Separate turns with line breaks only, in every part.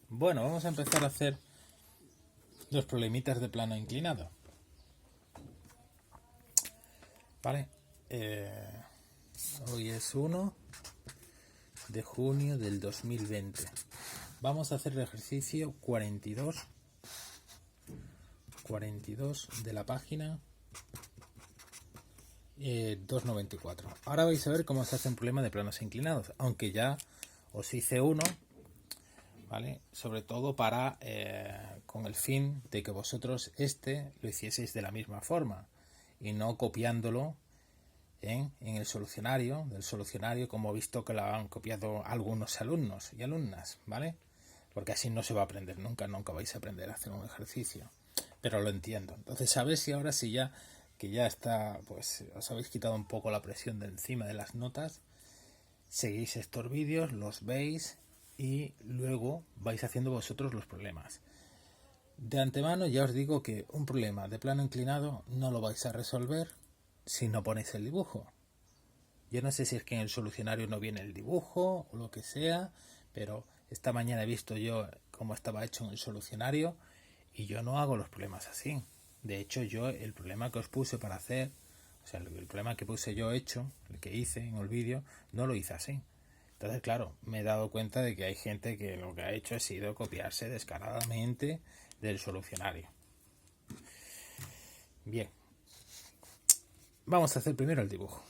Bueno, vamos a empezar a hacer los problemitas de plano inclinado. ¿Vale? Hoy es 1 de junio del 2020. Vamos a hacer el ejercicio 42 de la página 294. Ahora vais a ver cómo se hace un problema de planos inclinados, aunque ya os hice uno, ¿vale? Sobre todo para con el fin de que vosotros lo hicieseis de la misma forma y no copiándolo en el solucionario, como he visto que lo han copiado algunos alumnos y alumnas, ¿vale? Porque así no se va a aprender nunca vais a aprender a hacer un ejercicio, pero lo entiendo. Entonces, a ver si ahora sí ya que ya está, pues os habéis quitado un poco la presión de encima de las notas, seguís estos vídeos, los veis y luego vais haciendo vosotros los problemas. De antemano ya os digo que un problema de plano inclinado no lo vais a resolver si no ponéis el dibujo. Yo no sé si es que en el solucionario no viene el dibujo o lo que sea, pero esta mañana he visto yo cómo estaba hecho en el solucionario y yo no hago los problemas así. De hecho, yo el problema que os puse para hacer, o sea, el problema que puse yo hecho, el que hice en el vídeo, no lo hice así. Entonces, claro, me he dado cuenta de que hay gente que lo que ha hecho ha sido copiarse descaradamente del solucionario. Bien, vamos a hacer primero el dibujo.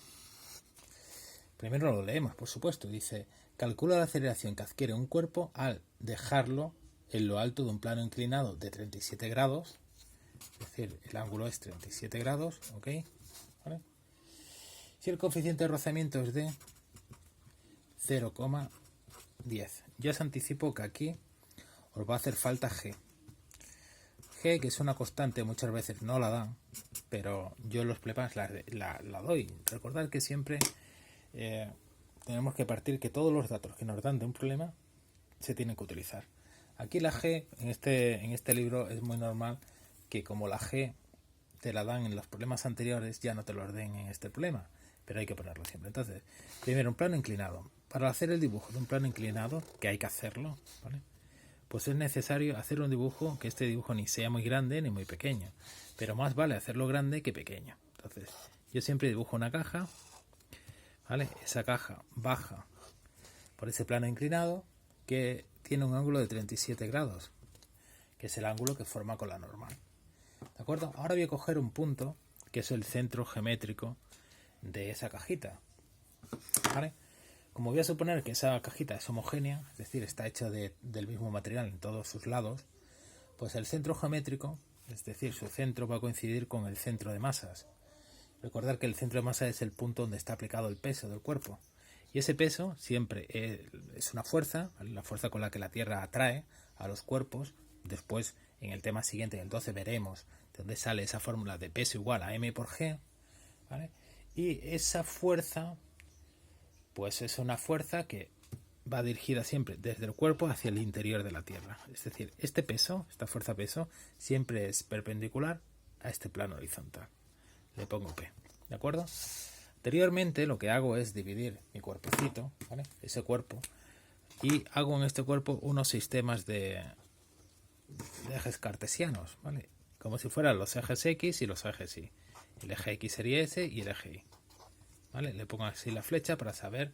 Primero lo leemos, por supuesto. Dice, calcula la aceleración que adquiere un cuerpo al dejarlo en lo alto de un plano inclinado de 37 grados. Es decir, el ángulo es 37 grados, ¿ok? ¿Vale? Si el coeficiente de rozamiento es de 0,10. Ya os anticipo que aquí os va a hacer falta G. G, que es una constante, muchas veces no la dan, pero yo en los problemas la doy. Recordad que siempre tenemos que partir que todos los datos que nos dan de un problema se tienen que utilizar. Aquí la G, en este libro es muy normal que como la G te la dan en los problemas anteriores, ya no te lo den en este problema, pero hay que ponerlo siempre. Entonces, primero, un plano inclinado. Para hacer el dibujo de un plano inclinado, que hay que hacerlo, ¿vale? Pues es necesario hacer un dibujo, que este dibujo ni sea muy grande ni muy pequeño, pero más vale hacerlo grande que pequeño. Entonces, yo siempre dibujo una caja, ¿vale? Esa caja baja por ese plano inclinado que tiene un ángulo de 37 grados, que es el ángulo que forma con la normal. ¿De acuerdo? Ahora voy a coger un punto que es el centro geométrico de esa cajita, ¿vale? Como voy a suponer que esa cajita es homogénea, es decir, está hecha del mismo material en todos sus lados, pues el centro geométrico, es decir, su centro va a coincidir con el centro de masas. Recordar que el centro de masa es el punto donde está aplicado el peso del cuerpo. Y ese peso siempre es una fuerza, ¿vale? La fuerza con la que la Tierra atrae a los cuerpos. Después, en el tema siguiente, el 12, veremos de dónde sale esa fórmula de peso igual a m por g, ¿vale? Y esa fuerza, pues es una fuerza que va dirigida siempre desde el cuerpo hacia el interior de la Tierra. Es decir, este peso, esta fuerza peso, siempre es perpendicular a este plano horizontal. Le pongo P, ¿de acuerdo? Anteriormente lo que hago es dividir mi cuerpecito, ¿vale? Ese cuerpo, y hago en este cuerpo unos sistemas de ejes cartesianos, ¿vale? Como si fueran los ejes X y los ejes Y. El eje X sería ese y el eje Y, ¿vale? Le pongo así la flecha para saber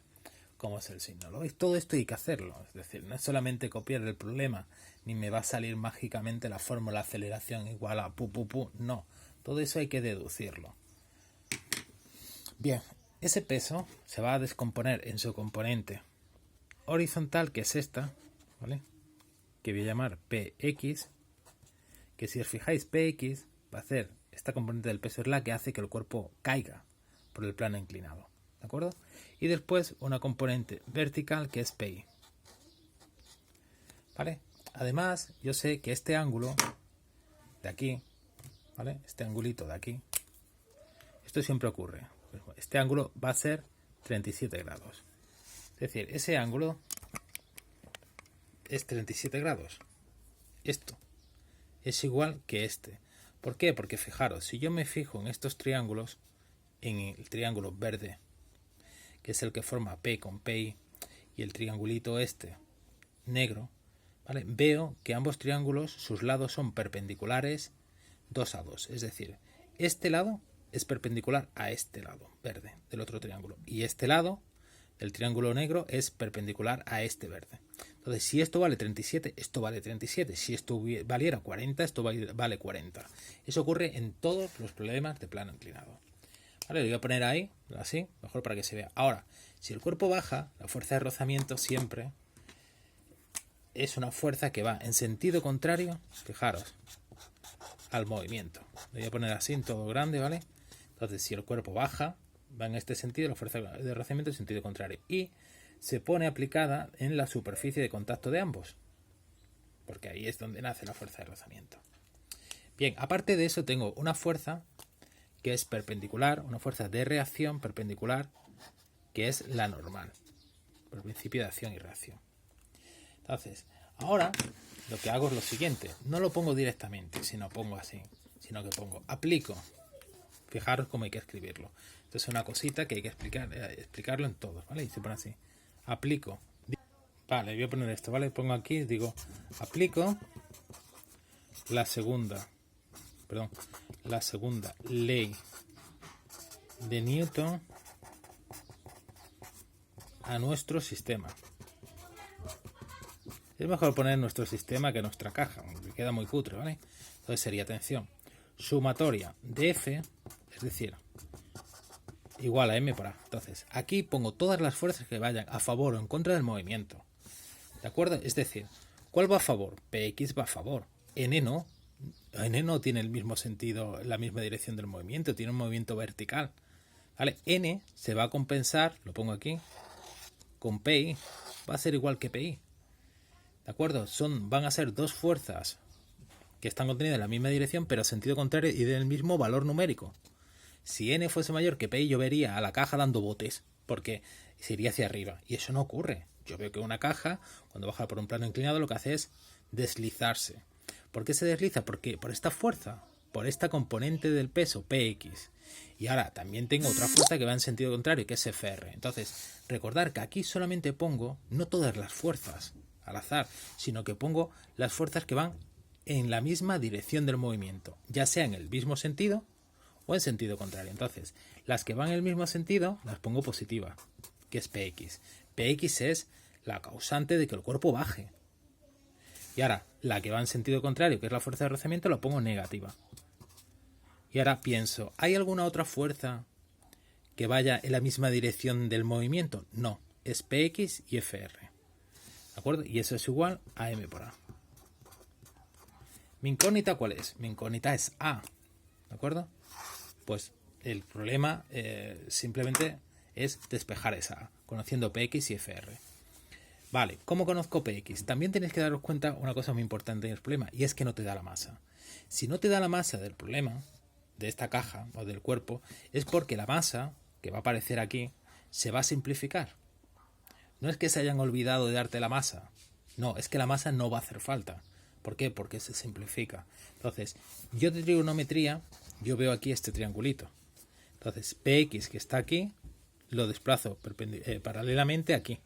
cómo es el signo. ¿Lo veis? Todo esto hay que hacerlo. Es decir, no es solamente copiar el problema, ni me va a salir mágicamente la fórmula de aceleración igual a pu. No, todo eso hay que deducirlo. Bien, ese peso se va a descomponer en su componente horizontal, que es esta, ¿vale? Que voy a llamar Px, que si os fijáis, Px va a hacer, esta componente del peso es la que hace que el cuerpo caiga por el plano inclinado, ¿de acuerdo? Y después una componente vertical que es Pi, ¿vale? Además, yo sé que este ángulo de aquí, ¿vale? Este angulito de aquí, esto siempre ocurre. Este ángulo va a ser 37 grados. Es decir, ese ángulo es 37 grados. Esto es igual que este. ¿Por qué? Porque fijaros, si yo me fijo en estos triángulos, en el triángulo verde, que es el que forma P con PI, y el triangulito este negro, ¿vale? Veo que ambos triángulos, sus lados son perpendiculares 2 a 2. Es decir, este lado es perpendicular a este lado verde del otro triángulo. Y este lado, el triángulo negro, es perpendicular a este verde. Entonces, si esto vale 37, esto vale 37. Si esto valiera 40, esto vale 40. Eso ocurre en todos los problemas de plano inclinado. Vale, lo voy a poner ahí, así, mejor para que se vea. Ahora, si el cuerpo baja, la fuerza de rozamiento siempre es una fuerza que va en sentido contrario, fijaros, al movimiento. Lo voy a poner así en todo grande, ¿vale? Entonces, si el cuerpo baja, va en este sentido, la fuerza de rozamiento en sentido contrario. Y se pone aplicada en la superficie de contacto de ambos, porque ahí es donde nace la fuerza de rozamiento. Bien, aparte de eso tengo una fuerza que es perpendicular, una fuerza de reacción perpendicular, que es la normal, por principio de acción y reacción. Entonces, ahora lo que hago es lo siguiente, no lo pongo directamente, sino pongo así, sino que pongo aplico. Fijaros cómo hay que escribirlo. Esto es una cosita que hay que explicarlo en todos, ¿vale? Y se pone así, aplico. Vale, voy a poner esto, ¿vale? Pongo aquí, digo, aplico la segunda ley de Newton a nuestro sistema. Es mejor poner nuestro sistema que nuestra caja, aunque queda muy cutre, ¿vale? Entonces sería, atención, sumatoria de F, es decir, igual a M por A. Entonces, aquí pongo todas las fuerzas que vayan a favor o en contra del movimiento. ¿De acuerdo? Es decir, ¿cuál va a favor? Px va a favor. N no. N no tiene el mismo sentido, la misma dirección del movimiento, tiene un movimiento vertical. ¿Vale? N se va a compensar, lo pongo aquí, con Pi, va a ser igual que Pi. ¿De acuerdo? Van a ser dos fuerzas que están contenidas en la misma dirección, pero en sentido contrario y del mismo valor numérico. Si N fuese mayor que Pi, yo vería a la caja dando botes, porque se iría hacia arriba. Y eso no ocurre. Yo veo que una caja, cuando baja por un plano inclinado, lo que hace es deslizarse. ¿Por qué se desliza? Porque por esta fuerza, por esta componente del peso, Px. Y ahora también tengo otra fuerza que va en sentido contrario, que es Fr. Entonces, recordar que aquí solamente pongo, no todas las fuerzas al azar, sino que pongo las fuerzas que van en la misma dirección del movimiento, ya sea en el mismo sentido o en sentido contrario. Entonces, las que van en el mismo sentido las pongo positivas, que es Px. Px es la causante de que el cuerpo baje. Y ahora, la que va en sentido contrario, que es la fuerza de rozamiento, la pongo negativa. Y ahora pienso, ¿hay alguna otra fuerza que vaya en la misma dirección del movimiento? No, es Px y Fr. ¿De acuerdo? Y eso es igual a M por A. ¿Mi incógnita cuál es? Mi incógnita es A. ¿De acuerdo? Pues el problema simplemente es despejar esa A, conociendo Px y Fr. Vale, ¿cómo conozco Px? También tenéis que daros cuenta una cosa muy importante en el problema, y es que no te da la masa. Si no te da la masa del problema, de esta caja o del cuerpo, es porque la masa, que va a aparecer aquí, se va a simplificar. No es que se hayan olvidado de darte la masa, no, es que la masa no va a hacer falta. ¿Por qué? Porque se simplifica. Entonces, yo de trigonometría, yo veo aquí este triangulito. Entonces, Px que está aquí, lo desplazo paralelamente aquí.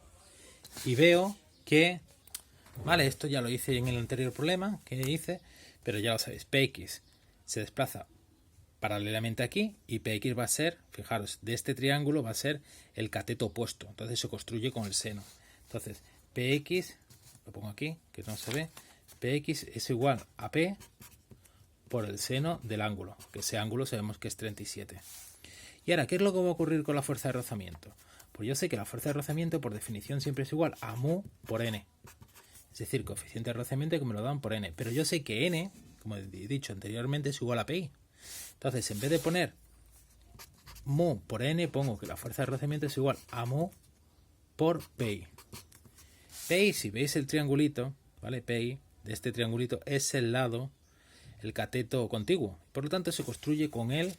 Y veo que, vale, esto ya lo hice en el anterior problema que hice, pero ya lo sabéis, Px se desplaza paralelamente aquí y Px va a ser, fijaros, de este triángulo va a ser el cateto opuesto, entonces se construye con el seno. Entonces, Px, lo pongo aquí, que no se ve, Px es igual a P por el seno del ángulo, que ese ángulo sabemos que es 37. Y ahora, ¿qué es lo que va a ocurrir con la fuerza de rozamiento? Pues yo sé que la fuerza de rozamiento por definición siempre es igual a mu por n. Es decir, coeficiente de rozamiento que me lo dan por n. Pero yo sé que n, como he dicho anteriormente, es igual a pi. Entonces, en vez de poner mu por n, pongo que la fuerza de rozamiento es igual a mu por pi. Pi, si veis el triangulito, ¿vale? Pi de este triangulito es el lado, el cateto contiguo. Por lo tanto, se construye con el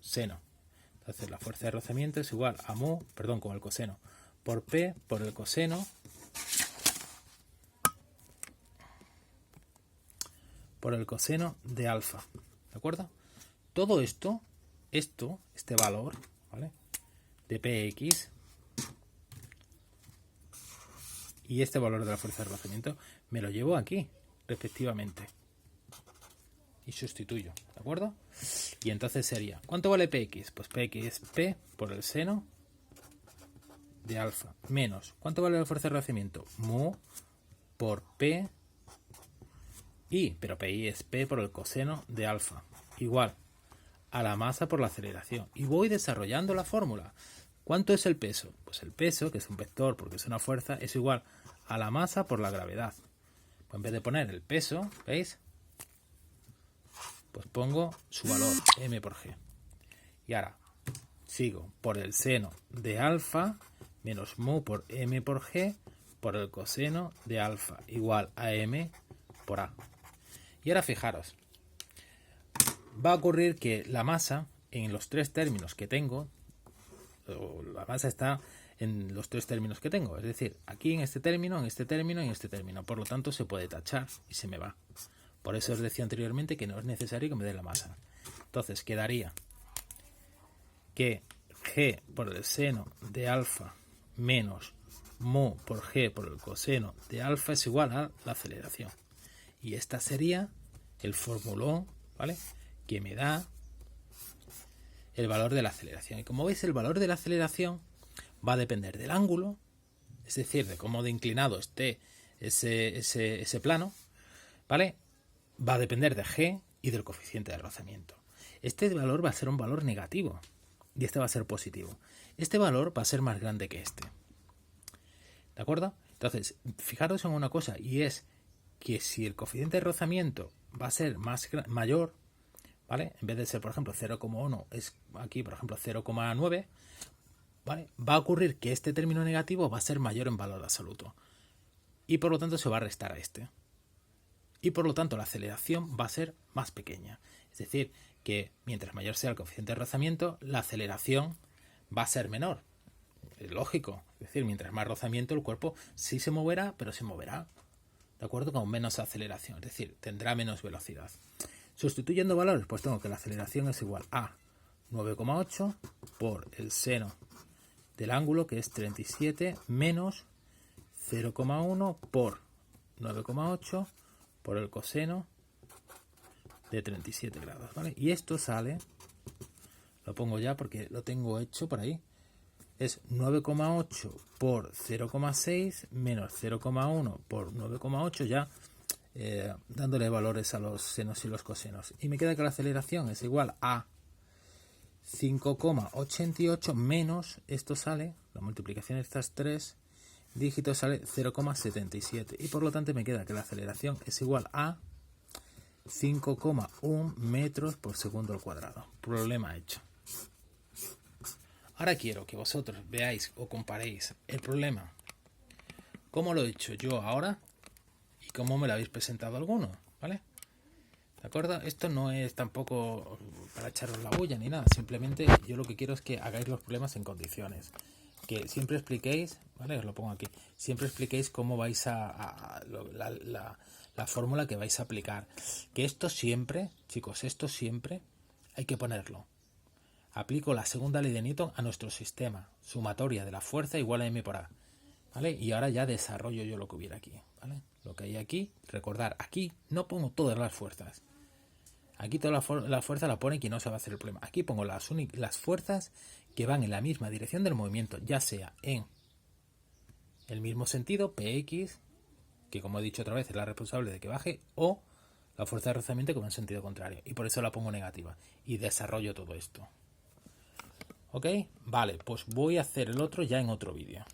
seno. Entonces la fuerza de rozamiento es igual a mu, perdón, con el coseno, por P por el coseno de alfa. ¿De acuerdo? Todo esto, este valor, ¿vale? De Px y este valor de la fuerza de rozamiento me lo llevo aquí, respectivamente. Y sustituyo, ¿de acuerdo? Y entonces sería, ¿cuánto vale Px? Pues Px es P por el seno de alfa, menos, ¿cuánto vale la fuerza de rozamiento? Mu por P pero Pi es P por el coseno de alfa, igual a la masa por la aceleración. Y voy desarrollando la fórmula. ¿Cuánto es el peso? Pues el peso, que es un vector porque es una fuerza, es igual a la masa por la gravedad. Pues en vez de poner el peso, ¿veis? Pues pongo su valor, m por g. Y ahora sigo por el seno de alfa menos mu por m por g por el coseno de alfa igual a m por a. Y ahora fijaros, va a ocurrir que la masa en los tres términos que tengo, la masa está en los tres términos que tengo, es decir, aquí en este término, en este término y en este término, por lo tanto se puede tachar y se me va. Por eso os decía anteriormente que no es necesario que me dé la masa. Entonces quedaría que g por el seno de alfa menos mu por g por el coseno de alfa es igual a la aceleración. Y esta sería el formulón, ¿vale?, que me da el valor de la aceleración. Y como veis, el valor de la aceleración va a depender del ángulo, es decir, de cómo de inclinado esté ese plano, ¿vale? Va a depender de g y del coeficiente de rozamiento. Este valor va a ser un valor negativo y este va a ser positivo. Este valor va a ser más grande que este. ¿De acuerdo? Entonces, fijaros en una cosa, y es que si el coeficiente de rozamiento va a ser mayor, ¿vale? En vez de ser, por ejemplo, 0,1, es aquí, por ejemplo, 0,9, ¿vale? Va a ocurrir que este término negativo va a ser mayor en valor absoluto. Y por lo tanto se va a restar a este. Y por lo tanto la aceleración va a ser más pequeña. Es decir, que mientras mayor sea el coeficiente de rozamiento, la aceleración va a ser menor. Es lógico. Es decir, mientras más rozamiento, el cuerpo sí se moverá, pero se moverá, ¿de acuerdo?, con menos aceleración. Es decir, tendrá menos velocidad. Sustituyendo valores, pues tengo que la aceleración es igual a 9,8 por el seno del ángulo, que es 37, menos 0,1 por 9,8 por el coseno de 37 grados, ¿vale? Y esto sale, lo pongo ya porque lo tengo hecho por ahí, es 9,8 por 0,6 menos 0,1 por 9,8, ya dándole valores a los senos y los cosenos. Y me queda que la aceleración es igual a 5,88 menos, esto sale, la multiplicación de estas tres dígitos sale 0,77. Y por lo tanto me queda que la aceleración es igual a 5,1 metros por segundo al cuadrado. Problema hecho. Ahora quiero que vosotros veáis o comparéis el problema, cómo lo he hecho yo ahora y cómo me lo habéis presentado alguno, ¿vale? ¿De acuerdo? Esto no es tampoco para echaros la bulla ni nada, simplemente yo lo que quiero es que hagáis los problemas en condiciones. Que siempre expliquéis, ¿vale? Os lo pongo aquí, siempre expliquéis cómo vais la fórmula que vais a aplicar. Que esto siempre, chicos, esto siempre hay que ponerlo. Aplico la segunda ley de Newton a nuestro sistema. Sumatoria de la fuerza igual a m por a. ¿Vale? Y ahora ya desarrollo yo lo que hubiera aquí. ¿Vale? Lo que hay aquí, recordar, aquí no pongo todas las fuerzas. Aquí toda la fuerza la pone quien no se va a hacer el problema. Aquí pongo las fuerzas que van en la misma dirección del movimiento, ya sea en el mismo sentido, Px, que como he dicho otra vez es la responsable de que baje, o la fuerza de rozamiento que va en sentido contrario. Y por eso la pongo negativa. Y desarrollo todo esto. ¿Ok? Vale, pues voy a hacer el otro ya en otro vídeo.